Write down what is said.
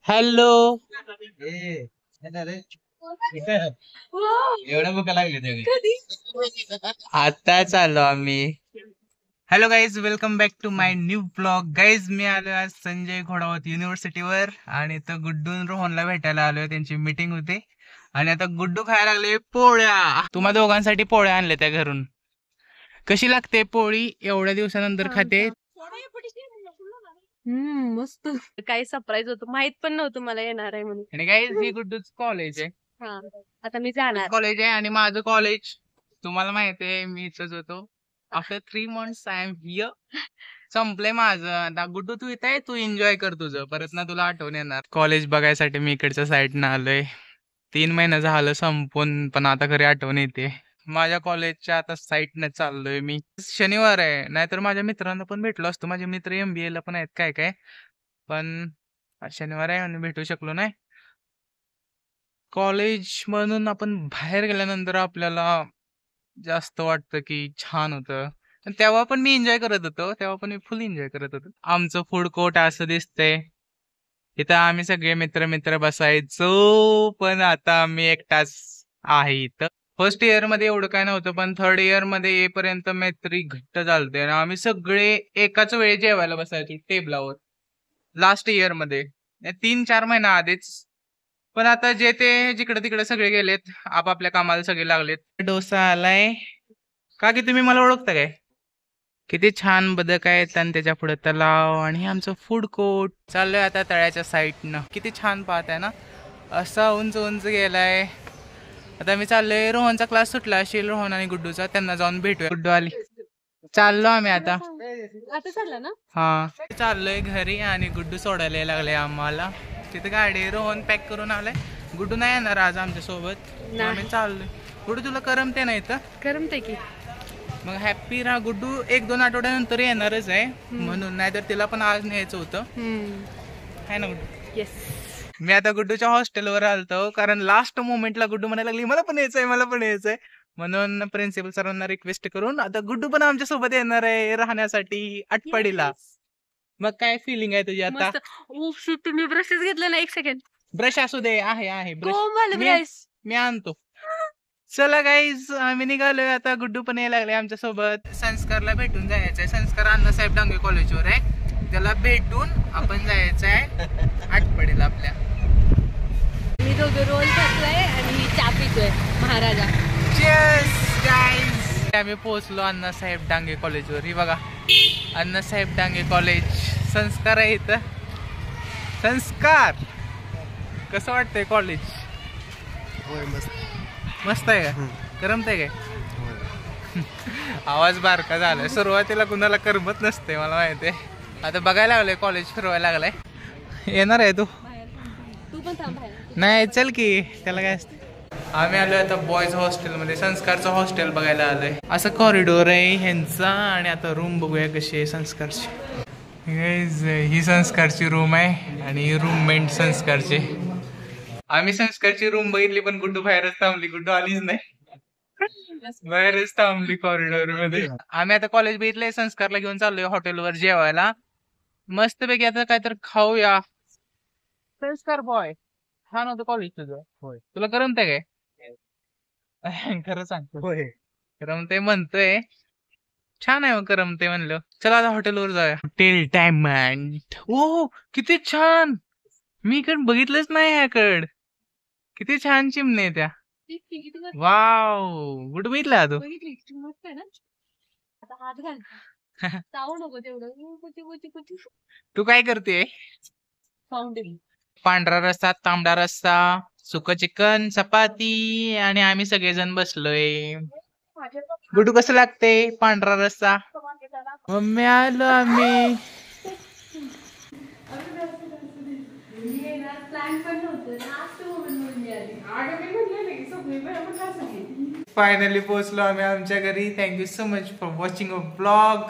Hello. एवढं भूक लागली आता चाललो आम्ही. Hello guys, welcome back to my new blog. Guys, मी आलो आज संजय घोडावत युनिव्हर्सिटीवर आणि तर गुड्डू रोहनला भेटायला आलोय. त्यांची मीटिंग होती आणि आता गुड्डू खायला लागले पोळ्या. तुम्हा दोघांसाठी पोळ्या आणले त्या घरून. कशी लागते पोळी एवढ्या दिवसानंतर खाते? मस्त. काही सरप्राईज होतं, माहित पण नव्हतं मला येणार आहे म्हणून. आणि गाईज, ही गुड्डूच कॉलेज आहे. आता मी जाणार. कॉलेज आहे आणि माझं कॉलेज तुम्हाला माहिती आहे, मी इथंच होतो. After 3 months I am here. संपलंय माझं आता. गुड्डू तू इथं आहे, तू एन्जॉय कर तुझं. परत ना तुला आठवण येणार. कॉलेज बघायसाठी मी इकडच्या साईडनं आलोय. 3 महिने झालं संपून, पण आता खरी आठवण येते. माझ्या कॉलेजच्या आता साईडने चाललोय मी. शनिवार आहे, नाहीतर माझ्या मित्रांना पण भेटलो असतो. माझे मित्र MBA ला पण आहेत काय काय, पण आज शनिवार आहे आणि भेटू शकलो नाही. कॉलेज म्हणून आपण बाहेर गेल्यानंतर आपल्याला जास्त वाटतं की छान होतं. पण तेव्हा पण मी एन्जॉय करत होतो, तेव्हा पण मी फुल एन्जॉय करत होतो. आमचं फूड कोर्ट असं दिसतंय. इथं आम्ही सगळे मित्र बसायचो, पण आता आम्ही एकटाच आहे इथं. फर्स्ट इयर मध्ये एवढं काय नव्हतं, पण थर्ड इयर मध्ये येईपर्यंत मैत्री घट्ट झालते आणि आम्ही सगळे एकाच वेळी जेवायला बसायचो टेबलावर. लास्ट इयर मध्ये 3-4 महिना आधीच. पण आता जे ते जिकडे तिकडे सगळे गेलेत, आपापल्या कामाला सगळे लागलेत. डोसा आलाय. का की तुम्ही मला ओळखता काय? किती छान बदक आहेत आणि त्याच्या पुढे तलाव आणि हे आमचं फूड कोर्ट. चाललोय आता तळ्याच्या साईडनं. किती छान पाहत आहे ना, असा उंच उंच गेलाय. आता मी चाललोय, रोहनचा क्लास सुटला असेल, रोहन आणि गुड्डूचा, त्यांना जाऊन भेटूया. गुड्डू आली. चाललो आम्ही आता. आता चालला ना? हा, चाललोय घरी आणि गुड्डू सोडायला लागले आम्हाला. तिथे गाडी रोहन पॅक करून आलाय. गुड्डू नाही येणार आज आमच्या सोबत. आम्ही चाललोय. गुड्डू तुला करमते नाही तर? करमते की. मग हॅप्पी राहा. गुड्डू 1-2 आठवड्यानंतर येणारच आहे म्हणून, नाहीतर तिला पण आज न्यायचं होतं. आहे ना गुड्डू? येस. मी आता गुड्डूच्या हॉस्टेलवर आलतो, कारण लास्ट मोमेंटला गुड्डू म्हणायला लागली मला पण यायचंय. म्हणून प्रिन्सिपल सरांना रिक्वेस्ट करून आता गुड्डू पण आमच्या सोबत येणार आहे राहण्यासाठी आटपाडीला. मग काय फिलिंग आहे तुझी आता? तुम्ही ब्रशेस घेतले ना? 1 सेकंड. ब्रश असू दे, आहे ब्रश. ब्रश मी आणतो. चला गाईज, आम्ही निघालोय आता. गुड्डू पण यायला लागले आमच्या सोबत. संस्कारला भेटून जायचंय. संस्कार अण्णासाहेब डांगे कॉलेजवर आहे, त्याला भेटून आपण जायचंय आटपाडीला आपल्या. मी दोघं रोल खातोय आणि चहा पितोय महाराजा. Cheers guys. आम्ही पोहोचलो अण्णासाहेब डांगे कॉलेजवर. ही बघा, अण्णासाहेब डांगे कॉलेज. संस्कार आहे इथं. संस्कार, कसं वाटतंय कॉलेज? मस्त आहे का? करमतंय काय? आवाज बारका झालाय. सुरुवातीला कुणाला करमत नसते मला माहिती आहे. आता बघायला लागलोय कॉलेज, फिरवायला लागलाय. येणार आहे तू? तू पण थांब. नाही चल की, त्याला काय असते. आम्ही आलोय आता बॉयज हॉस्टेलमध्ये. संस्कारचं हॉस्टेल बघायला आलोय. असं कॉरिडोर आहे ह्यांचा आणि आता रूम बघूया कशी आहे संस्कारची. ही संस्कारची रूम आहे आणि रूममेट संस्कारची. आम्ही संस्कारची रूम बघितली पण गुड्डू बाहेरच थांबली. गुड्डू आलीच नाही, बाहेरच थांबली कॉरिडोर मध्ये. आम्ही आता कॉलेज बघितलंय. संस्कारला घेऊन चाललोय हॉटेलवर जेवायला. मस्त पैकी आता काहीतरी खाऊया. संस्कार बॉय, छान होतं कॉलेज तुझं. होय. तुला करमतंय काय? खरं सांगतो. होय, करमतंय म्हणतोय. छान आहे मग, करमतंय म्हणलं. चला आता हॉटेलवर जाऊया. Hotel diamond. ओ किती छान. मी इकडे बघितलंच नाही ह्याकड. किती छान चिमणे त्या. वाव, कुठं बघितला तू? आता हात घाल. चावू नको तेवढं. तू काय करते? फाउंटेन. पांढरा रस्सा, तांबडा रस्सा, सुकं चिकन, चपाती आणि आम्ही सगळेजण बसलोय. गुड्डू कसं लागते पांढरा रस्सा? मम्मी आलो आम्ही. फायनली पोहोचलो आम्ही आमच्या घरी. Thank you so much for watching a blog.